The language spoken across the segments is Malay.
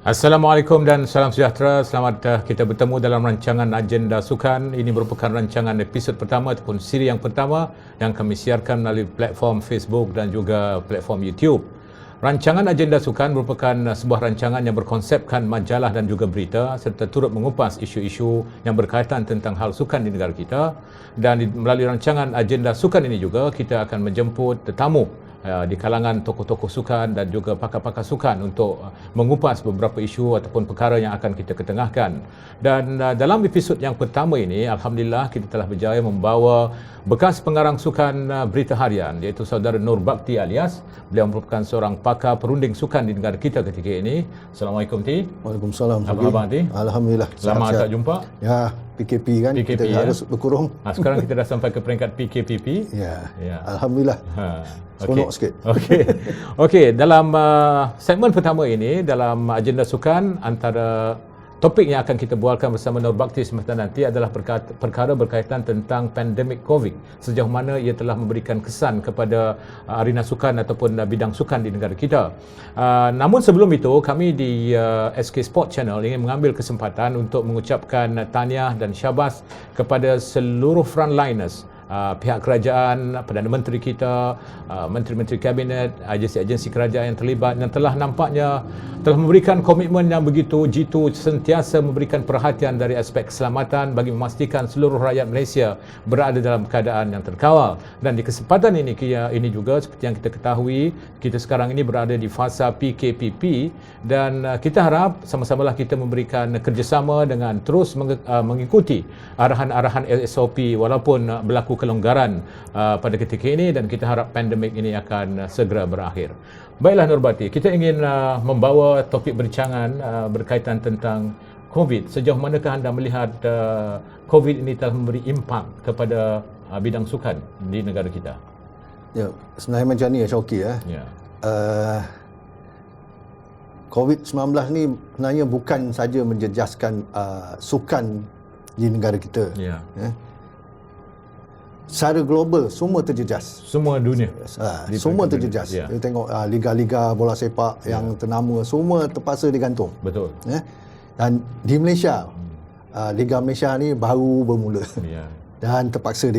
Assalamualaikum dan salam sejahtera. Selamat kita bertemu dalam rancangan Agenda Sukan. Ini merupakan rancangan episod pertama ataupun siri yang pertama yang kami siarkan melalui platform Facebook dan juga platform YouTube. Rancangan Agenda Sukan merupakan sebuah rancangan yang berkonsepkan majalah dan juga berita serta turut mengupas isu-isu yang berkaitan tentang hal sukan di negara kita. Dan melalui rancangan Agenda Sukan ini juga kita akan menjemput tetamu di kalangan tokoh-tokoh sukan dan juga pakar-pakar sukan untuk mengupas beberapa isu ataupun perkara yang akan kita ketengahkan. Dan dalam episod yang pertama ini, Alhamdulillah kita telah berjaya membawa bekas pengarang sukan Berita Harian, iaitu saudara Nur Bakti Alias. Beliau merupakan seorang pakar perunding sukan di negara kita ketika ini. Assalamualaikum Ti. Waalaikumsalam. Apa khabar Ti? Alhamdulillah. Lama tak jumpa. Ya, PKP kan, PKP, kita harus berkurung. Sekarang kita dah sampai ke peringkat PKPP. Ya. Ya. Alhamdulillah. Seronok sikit. Okey, dalam segmen pertama ini, dalam agenda sukan, antara topik yang akan kita bualkan bersama Nur Bakti semasa nanti adalah perkara berkaitan tentang pandemik COVID. Sejauh mana ia telah memberikan kesan kepada arena sukan ataupun bidang sukan di negara kita. Namun sebelum itu, kami di SK Sport Channel ingin mengambil kesempatan untuk mengucapkan tahniah dan syabas kepada seluruh frontliners, pihak kerajaan, Perdana Menteri kita, menteri-menteri kabinet, agensi-agensi kerajaan yang terlibat, yang telah nampaknya telah memberikan komitmen yang begitu jitu, sentiasa memberikan perhatian dari aspek keselamatan bagi memastikan seluruh rakyat Malaysia berada dalam keadaan yang terkawal. Dan di kesempatan ini juga seperti yang kita ketahui, kita sekarang ini berada di fasa PKPP dan kita harap sama-samalah kita memberikan kerjasama dengan terus mengikuti arahan-arahan SOP walaupun berlaku kelonggaran pada ketika ini, dan kita harap pandemik ini akan segera berakhir. Baiklah Nur Bakti, kita ingin membawa topik bercangan berkaitan tentang COVID. Sejauh manakah anda melihat COVID ini telah memberi impak kepada bidang sukan di negara kita? Ya, sebenarnya macam ni ya Syauqi ya. COVID-19 ni sebenarnya bukan saja menjejaskan sukan di negara kita. Ya. Secara global semua terjejas. Semua dunia. Semua terjejas. Ya. Kita tengok liga-liga bola sepak yang ternama semua terpaksa digantung. Betul. Dan di Malaysia, Liga Malaysia ni baru bermula. Dan terpaksa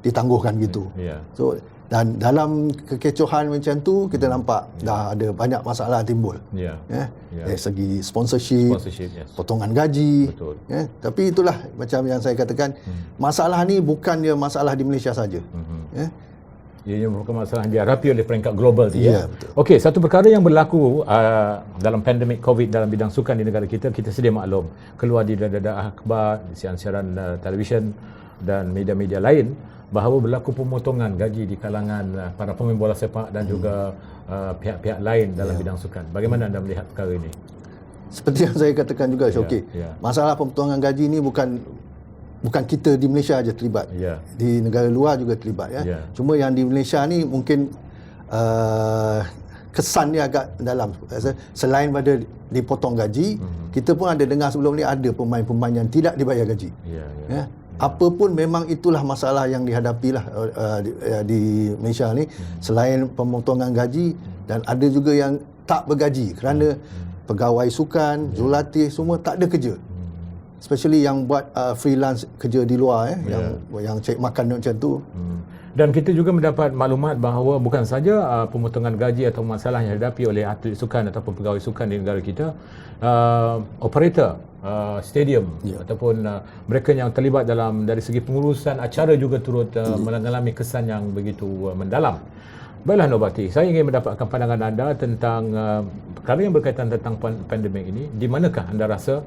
ditangguhkan gitu. So, dan dalam kekecohan macam tu kita nampak dah ada banyak masalah timbul. Dari segi sponsorship, potongan gaji. Tapi itulah macam yang saya katakan, masalah ni bukannya masalah di Malaysia saja. Ia merupakan masalah yang dihadapi oleh peringkat global dia. Ya, betul. Okey, satu perkara yang berlaku dalam pandemik COVID dalam bidang sukan di negara kita, kita sedia maklum, keluar di dadah akhbar, di siaran televisyen dan media-media lain, bahawa berlaku pemotongan gaji di kalangan para pemain bola sepak dan juga pihak-pihak lain dalam bidang sukan. Bagaimana anda melihat perkara ini? Seperti yang saya katakan juga Syauqi, masalah pemotongan gaji ni bukan kita di Malaysia aja terlibat. Di negara luar juga terlibat ya. Cuma yang di Malaysia ni mungkin kesan dia agak dalam. Selain pada dipotong gaji, kita pun ada dengar sebelum ni ada pemain-pemain yang tidak dibayar gaji. Apapun memang itulah masalah yang dihadapilah di Malaysia ni. Selain pemotongan gaji, dan ada juga yang tak bergaji kerana pegawai sukan, jurulatih semua tak ada kerja. Especially yang buat freelance kerja di luar yang cari makan macam tu. Dan kita juga mendapat maklumat bahawa bukan saja pemotongan gaji atau masalah yang dihadapi oleh atlet sukan ataupun pegawai sukan di negara kita, operator stadium ataupun mereka yang terlibat dari segi pengurusan acara juga turut mengalami kesan yang begitu mendalam. Baiklah Nur Bakti, saya ingin mendapatkan pandangan anda tentang perkara yang berkaitan tentang pandemik ini. Di manakah anda rasa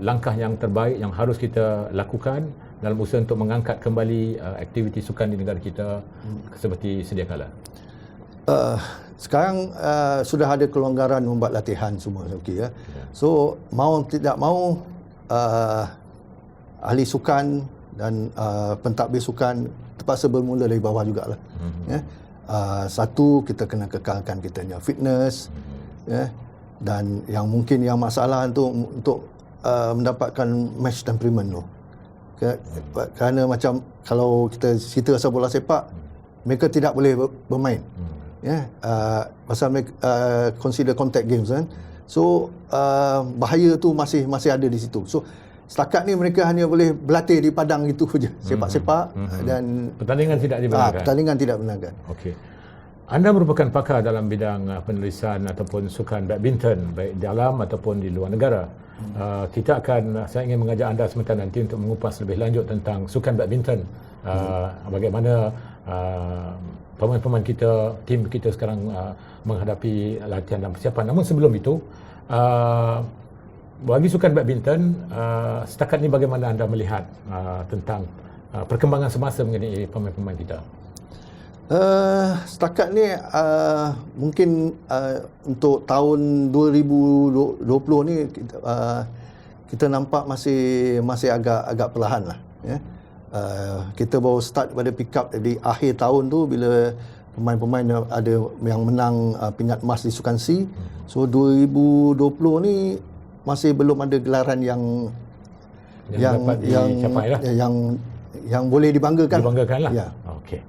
langkah yang terbaik yang harus kita lakukan dalam usaha untuk mengangkat kembali aktiviti sukan di negara kita seperti sedia kala? Sekarang sudah ada kelonggaran membuat latihan semua, okay, ya. So mau tidak mau ahli sukan dan pentadbir sukan terpaksa bermula dari bawah jugalah. Satu, kita kena kekalkan kita punya fitness, dan yang mungkin yang masalah untuk mendapatkan match temperament tu. Kerana macam kalau kita cerita pasal bola sepak, mereka tidak boleh bermain. Pasal mereka consider contact games kan. So bahaya tu masih ada di situ. So setakat ni mereka hanya boleh berlatih di padang itu saja, sepak-sepak dan pertandingan tidak dibenarkan. Pertandingan tidak dibenarkan. Okey. Anda merupakan pakar dalam bidang penulisan ataupun sukan badminton baik di dalam ataupun di luar negara. Saya ingin mengajak anda sebentar nanti untuk mengupas lebih lanjut tentang sukan badminton. Bagaimana pemain-pemain kita, tim kita sekarang menghadapi latihan dan persiapan. Namun sebelum itu, bagi sukan badminton, setakat ini bagaimana anda melihat tentang perkembangan semasa mengenai pemain-pemain kita? Setakat ni mungkin untuk tahun 2020 ni kita nampak masih agak perlahan lah, ya. Kita baru start pada pick up di akhir tahun tu bila pemain-pemain ada yang menang pingat emas di Sukan C. So 2020 ni masih belum ada gelaran yang boleh dibanggakan. Dibanggakanlah. Ya. Okey.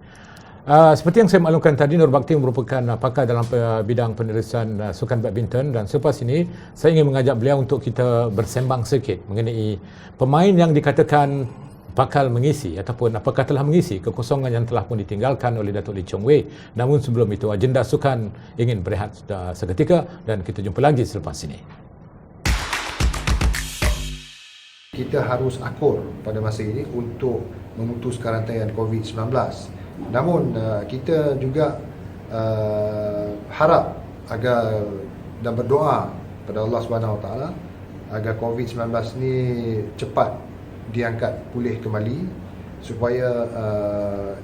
Seperti yang saya maklumkan tadi, Nur Bakti merupakan pakar dalam bidang penulisan sukan badminton, dan selepas ini saya ingin mengajak beliau untuk kita bersembang sedikit mengenai pemain yang dikatakan bakal mengisi ataupun apakah telah mengisi kekosongan yang telah pun ditinggalkan oleh Datuk Lee Chong Wei. Namun sebelum itu, agenda sukan ingin berehat seketika dan kita jumpa lagi selepas ini. Kita harus akur pada masa ini untuk memutuskan rantaian COVID-19. Namun kita juga harap agar dan berdoa pada Allah Subhanahu Wa Taala agar COVID-19 ni cepat diangkat pulih kembali supaya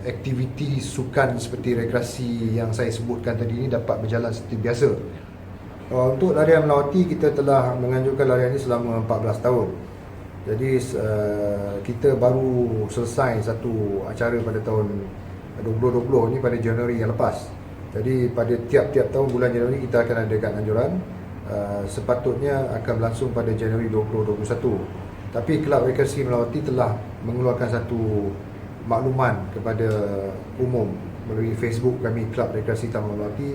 aktiviti sukan seperti rekreasi yang saya sebutkan tadi ini dapat berjalan seperti biasa. Untuk larian melawati, kita telah menganjurkan larian ini selama 14 tahun. Jadi kita baru selesai satu acara pada tahun 2020 ni pada Januari yang lepas. Jadi pada tiap-tiap tahun bulan Januari kita akan adakan anjuran, sepatutnya akan berlangsung pada Januari 2021. Tapi Kelab Rekreasi Melawati telah mengeluarkan satu makluman kepada umum melalui Facebook kami, Kelab Rekreasi Taman Melawati.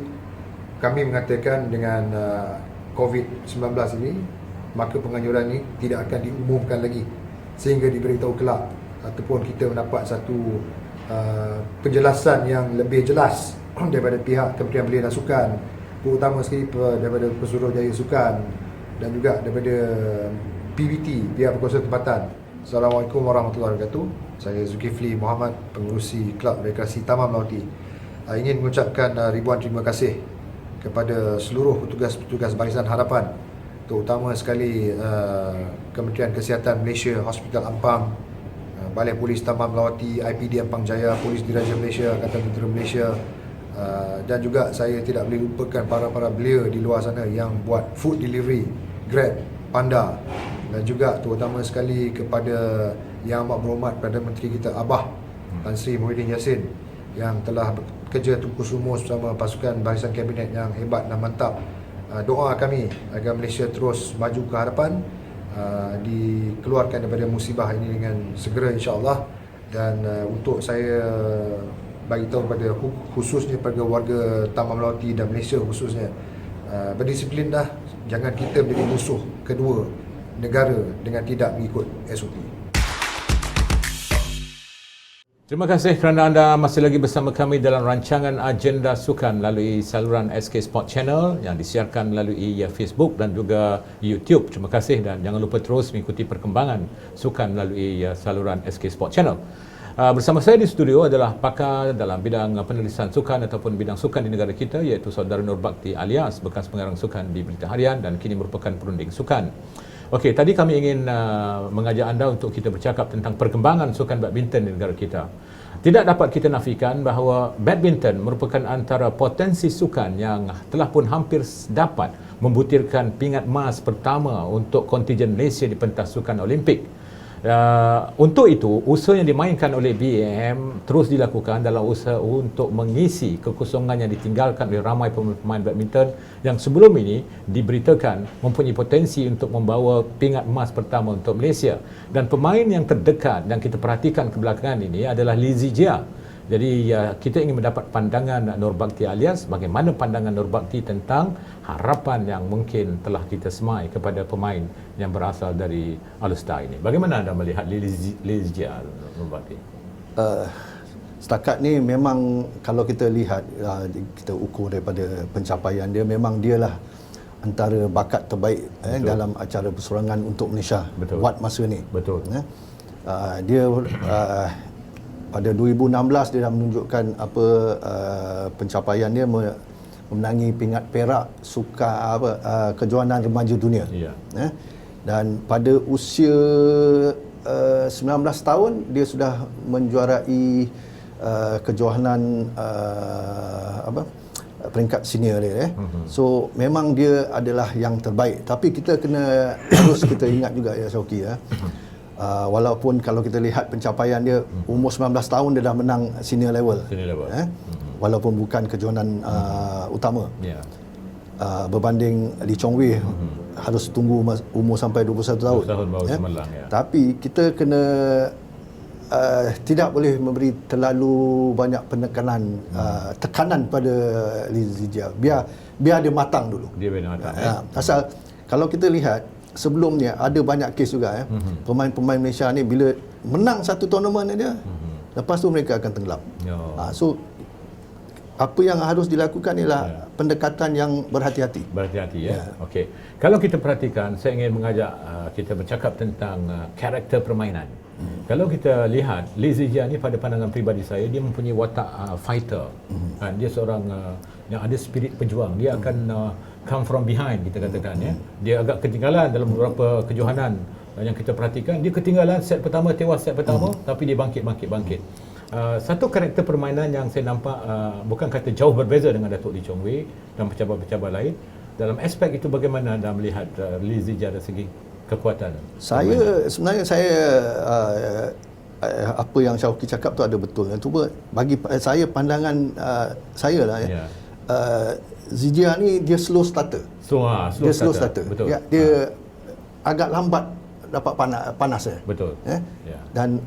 Kami mengatakan dengan COVID-19 ini, maka penganjuran ini tidak akan diumumkan lagi sehingga diberitahu kelab ataupun kita mendapat satu penjelasan yang lebih jelas daripada pihak Kementerian Belia dan Sukan, terutama sekali daripada Pesuruhjaya Sukan dan juga daripada PBT, pihak berkuasa tempatan. Assalamualaikum warahmatullahi wabarakatuh. Saya Zulkifli Muhammad, pengerusi Kelab Rekreasi Taman Melawati. Ingin mengucapkan ribuan terima kasih kepada seluruh petugas-petugas Barisan Harapan, terutama sekali Kementerian Kesihatan Malaysia, Hospital Ampang, Balai Polis Taman Melawati, IPD Ampang Jaya, Polis Diraja Malaysia, Angkatan Tentera Malaysia, dan juga saya tidak boleh lupakan para belia di luar sana yang buat food delivery, Grab, Panda, dan juga terutama sekali kepada Yang Amat Berhormat Perdana Menteri kita Abah Tan Sri Muhyiddin Yassin yang telah bekerja tungkus lumus bersama pasukan barisan kabinet yang hebat dan mantap. Doa kami agar Malaysia terus maju ke hadapan, dikeluarkan daripada musibah ini dengan segera insya-Allah. Dan untuk saya bagi tahu kepada khususnya pada warga Taman Melawati dan Malaysia khususnya, berdisiplinlah, jangan kita menjadi musuh kedua negara dengan tidak mengikut SOP. Terima kasih kerana anda masih lagi bersama kami dalam rancangan Agenda Sukan melalui saluran SK Sport Channel yang disiarkan melalui Facebook dan juga YouTube. Terima kasih dan jangan lupa terus mengikuti perkembangan sukan melalui saluran SK Sport Channel. Bersama saya di studio adalah pakar dalam bidang penulisan sukan ataupun bidang sukan di negara kita, iaitu saudara Nur Bakti alias bekas pengarang sukan di Berita Harian dan kini merupakan perunding sukan. Okey, tadi kami ingin mengajak anda untuk kita bercakap tentang perkembangan sukan badminton di negara kita. Tidak dapat kita nafikan bahawa badminton merupakan antara potensi sukan yang telah pun hampir dapat membutirkan pingat emas pertama untuk kontingen Malaysia di pentas sukan Olimpik. Untuk itu, usaha yang dimainkan oleh BAM terus dilakukan dalam usaha untuk mengisi kekosongan yang ditinggalkan oleh ramai pemain badminton yang sebelum ini diberitakan mempunyai potensi untuk membawa pingat emas pertama untuk Malaysia. Dan pemain yang terdekat yang kita perhatikan kebelakangan ini adalah Lee Zijia Jadi kita ingin mendapat pandangan Nur Bakti Alias, bagaimana pandangan Nur Bakti tentang harapan yang mungkin telah kita semai kepada pemain yang berasal dari All-Star ini. Bagaimana anda melihat Lizia, Nur Bakti? Setakat ni memang kalau kita lihat, kita ukur daripada pencapaian dia, memang dialah antara bakat terbaik dalam acara persorangan untuk Malaysia. Betul. Buat masa ni. Betul. Dia pada 2016 dia dah menunjukkan apa pencapaian dia, memenangi pingat perak kejohanan remaja dunia. Ya. Dan pada usia 19 tahun dia sudah menjuarai kejohanan peringkat senior dia. So memang dia adalah yang terbaik. Tapi kita harus kita ingat juga ya Syauqi walaupun kalau kita lihat pencapaian dia, umur 19 tahun dia dah menang senior level. Walaupun bukan kejohanan utama. Berbanding Lee Chong Wei harus tunggu umur sampai 21 tahun. 21 tahun baru cemerlang, Tapi kita kena tidak boleh memberi terlalu banyak penekanan tekanan pada Lizia. Biar dia matang dulu. Dia biar matang. Asal kalau kita lihat sebelumnya ada banyak kes juga pemain-pemain Malaysia ni bila menang satu tournament dia, lepas tu mereka akan tenggelam. So apa yang harus dilakukan ialah pendekatan yang berhati-hati. Berhati-hati Okey. Kalau kita perhatikan, saya ingin mengajak kita bercakap tentang karakter permainan. Kalau kita lihat Lizia ni, pada pandangan peribadi saya, dia mempunyai watak fighter. Dia seorang yang ada spirit pejuang. Dia akan come from behind, kita katakan Dia agak ketinggalan dalam beberapa kejohanan yang kita perhatikan. Dia ketinggalan set pertama, tewas set pertama, tapi dia bangkit. Satu karakter permainan yang saya nampak bukan kata jauh berbeza dengan Datuk Lee Chong Wei dan pencabar-pencabar lain. Dalam aspek itu, bagaimana anda melihat Lizia dari segi kekuatan? Sebenarnya apa yang Syauqi cakap tu ada betul. Cuma bagi saya, pandangan saya lah Zia ni dia slow starter. Dia slow starter. Betul. Dia agak lambat dapat panas Betul. Dan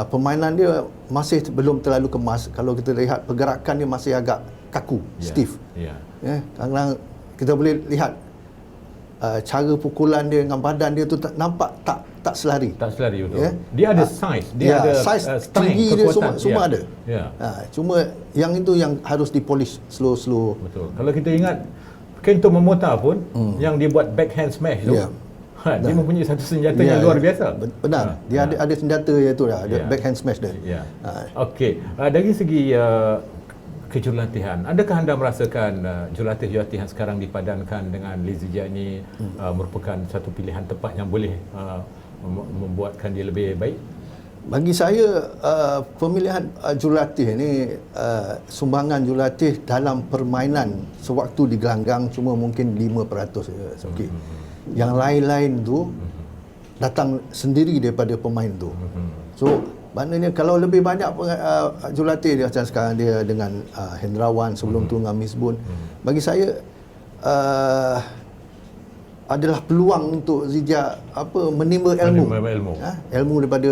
permainan dia masih belum terlalu kemas. Kalau kita lihat pergerakan dia masih agak kaku, stiff. Kadang-kadang kita boleh lihat cara pukulan dia dengan badan dia tu nampak tak selari. Tak selari, betul. Dia ada size, dia ada size, strength, tinggi dia kekuatan. semua ada. Cuma yang itu yang harus dipolish slow. Betul. Kalau kita ingat Kento Momota pun yang dia buat backhand smash tu. Dia mempunyai satu senjata yang luar biasa. Benar. Dia ada senjata iaitu dah, ada backhand smash dia. Okey. Dari segi kejurulatihan, adakah anda merasakan jurulatih yang sekarang dipadankan dengan Lizia ini merupakan satu pilihan tepat yang boleh membuatkan dia lebih baik? Bagi saya pemilihan jurulatih ni, sumbangan jurulatih dalam permainan sewaktu di gelanggang cuma mungkin 5% saja. Yang lain-lain tu datang sendiri daripada pemain tu. So maknanya kalau lebih banyak jurulatih dia macam sekarang dia dengan Hendrawan, sebelum tu dengan Misbun, bagi saya adalah peluang untuk Zia menimba ilmu. Ilmu daripada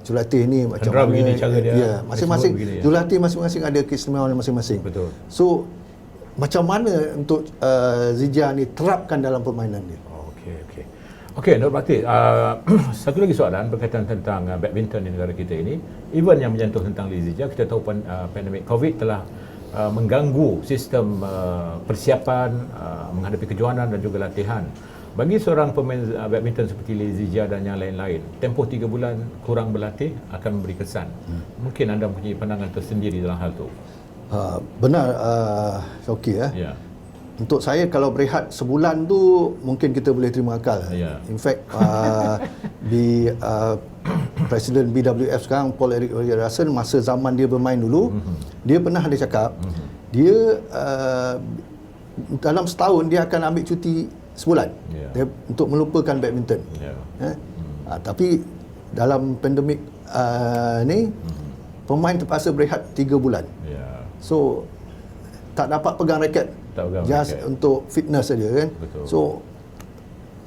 jurulatih ni macam Hendra mana begini cara dia. masing-masing jurulatih masing-masing ada keistimewaan masing-masing. Betul. So macam mana untuk Zia ni terapkan dalam permainan dia. Okey, Nur Bakti, satu lagi soalan berkaitan tentang badminton di negara kita ini. Event yang menyentuh tentang Lizia, kita tahu pandemik COVID telah mengganggu sistem persiapan menghadapi kejohanan dan juga latihan. Bagi seorang pemain badminton seperti Lizia dan yang lain-lain, tempoh 3 bulan kurang berlatih akan memberi kesan. Mungkin anda mempunyai pandangan tersendiri dalam hal itu. Benar, Syauqi Untuk saya, kalau berehat sebulan tu mungkin kita boleh terima akal. In fact, di Presiden BWF sekarang, Paul Eric Russell, masa zaman dia bermain dulu, dia pernah ada cakap dia dalam setahun dia akan ambil cuti sebulan untuk melupakan badminton. Tapi dalam pandemik ni, pemain terpaksa berehat 3 bulan. So tak dapat pegang raket, just untuk fitness saja kan. Betul. So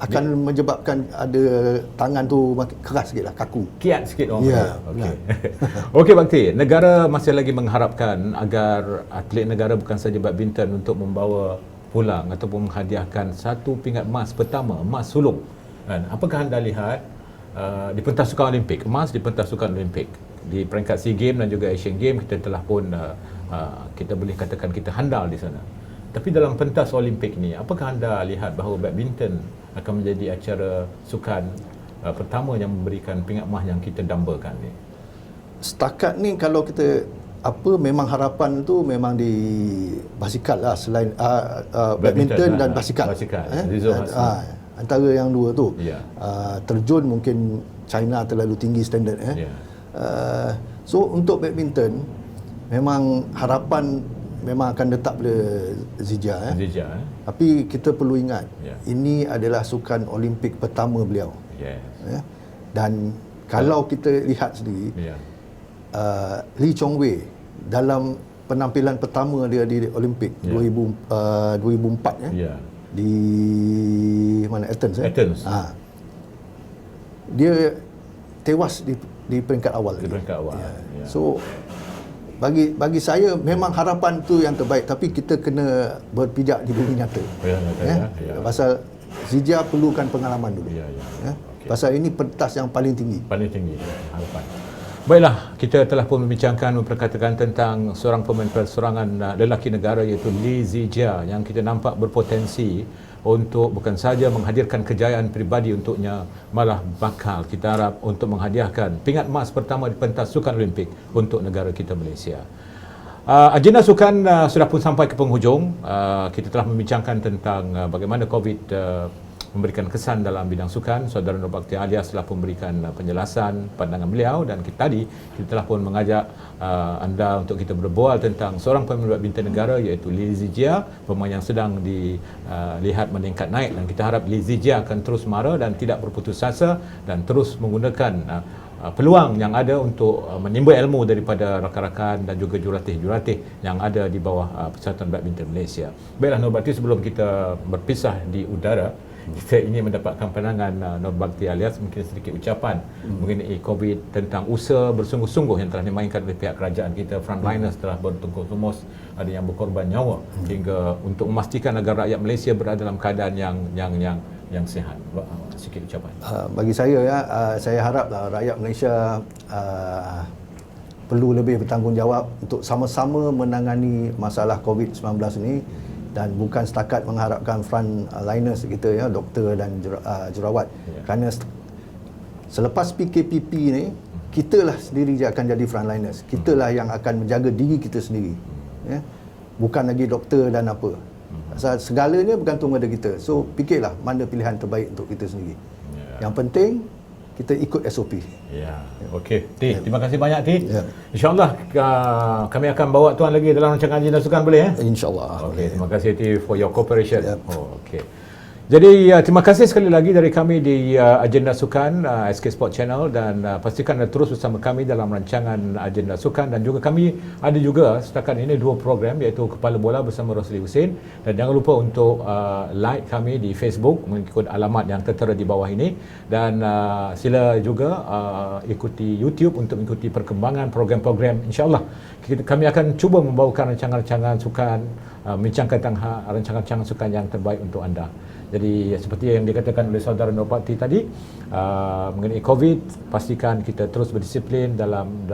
akan menyebabkan ada tangan tu makin keras sikit lah, kaku. Kiat sikit orang Ya, kata. Okey. Okey Bakti, negara masih lagi mengharapkan agar atlet negara bukan saja badminton untuk membawa pulang ataupun menghadiahkan satu pingat emas pertama, emas sulung. Kan? Apakah anda lihat di pentas sukan Olimpik, emas di pentas sukan Olimpik, di peringkat SEA Games dan juga Asian Games kita telah pun kita boleh katakan kita handal di sana. Tapi dalam pentas Olimpik ni, apakah anda lihat bahawa badminton akan menjadi acara sukan pertama yang memberikan pingat emas yang kita dambakan ni? Setakat ni kalau kita memang harapan tu memang di basikal lah, selain badminton dan basikal. Antara yang dua tu. Terjun mungkin China terlalu tinggi standard. So untuk badminton memang harapan memang akan letak pada Zija. Tapi kita perlu ingat, ini adalah sukan Olimpik pertama beliau. Dan kalau kita lihat sendiri, Lee Chong Wei dalam penampilan pertama dia di Olimpik 2004 di mana, Athens. Dia tewas di peringkat awal. So bagi saya memang harapan tu yang terbaik, tapi kita kena berpijak di bumi nyata. Pasal Zija perlukan pengalaman dulu. Pasal ini pentas yang paling tinggi harapan. Baiklah, kita telah pun memperkatakan tentang seorang pemain perseorangan lelaki negara iaitu Lee Zija yang kita nampak berpotensi untuk bukan saja menghadirkan kejayaan peribadi untuknya, malah bakal kita harap untuk menghadiahkan pingat emas pertama di pentas sukan Olimpik untuk negara kita Malaysia. Agenda sukan sudah pun sampai ke penghujung. Kita telah membincangkan tentang bagaimana COVID memberikan kesan dalam bidang sukan. Saudara Nur Bakti Alias telah pun memberikan penjelasan pandangan beliau, dan tadi kita telah pun mengajak anda untuk kita berbual tentang seorang pemain badminton negara iaitu Lee Zija, pemain yang sedang dilihat meningkat naik, dan kita harap Lee Zija akan terus mara dan tidak berputus asa dan terus menggunakan peluang yang ada untuk menimba ilmu daripada rakan-rakan dan juga jurulatih-jurulatih yang ada di bawah Persatuan Badminton Malaysia. Baiklah Nur Bakti, sebelum kita berpisah di udara, kita ingin mendapatkan pandangan Nur Bakti Alias mungkin sedikit ucapan mengenai COVID, tentang usaha bersungguh-sungguh yang telah dimainkan oleh pihak kerajaan kita. Frontliners telah bertungkus lumus, ada yang berkorban nyawa hingga untuk memastikan agar rakyat Malaysia berada dalam keadaan yang sihat. Sikit ucapan. Bagi saya saya haraplah rakyat Malaysia perlu lebih bertanggungjawab untuk sama-sama menangani masalah COVID-19 ini, dan bukan setakat mengharapkan frontliners kita, doktor dan jurawat. Kerana selepas PKPP ni, kitalah sendiri je akan jadi frontliners. Kitalah yang akan menjaga diri kita sendiri. Bukan lagi doktor dan apa. Pasal segalanya bergantung pada kita. So fikirlah mana pilihan terbaik untuk kita sendiri. Yang penting kita ikut SOP. Okey. Terima kasih banyak Ti. InsyaAllah kami akan bawa tuan lagi dalam rancangan agenda sukan, boleh InsyaAllah. Okey, terima kasih Ti for your cooperation. Okey. Jadi terima kasih sekali lagi dari kami di Agenda Sukan SK Sport Channel, dan pastikan anda terus bersama kami dalam rancangan Agenda Sukan, dan juga kami ada juga setakat ini 2 program, iaitu Kepala Bola bersama Rosli Husin, dan jangan lupa untuk like kami di Facebook mengikut alamat yang tertera di bawah ini, dan sila juga ikuti YouTube untuk mengikuti perkembangan program-program. InsyaAllah kami akan cuba membawakan rancangan-rancangan sukan, membincangkan tentang rancangan-rancangan sukan yang terbaik untuk anda. Jadi seperti yang dikatakan oleh saudara Nur Bakti tadi mengenai COVID, pastikan kita terus berdisiplin dalam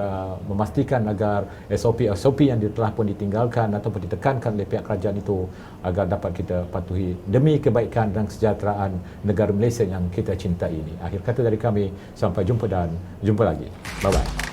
memastikan agar SOP yang telah pun ditinggalkan ataupun ditekankan oleh pihak kerajaan itu agar dapat kita patuhi demi kebaikan dan kesejahteraan negara Malaysia yang kita cintai ini. Akhir kata dari kami, sampai jumpa dan jumpa lagi. Bye-bye.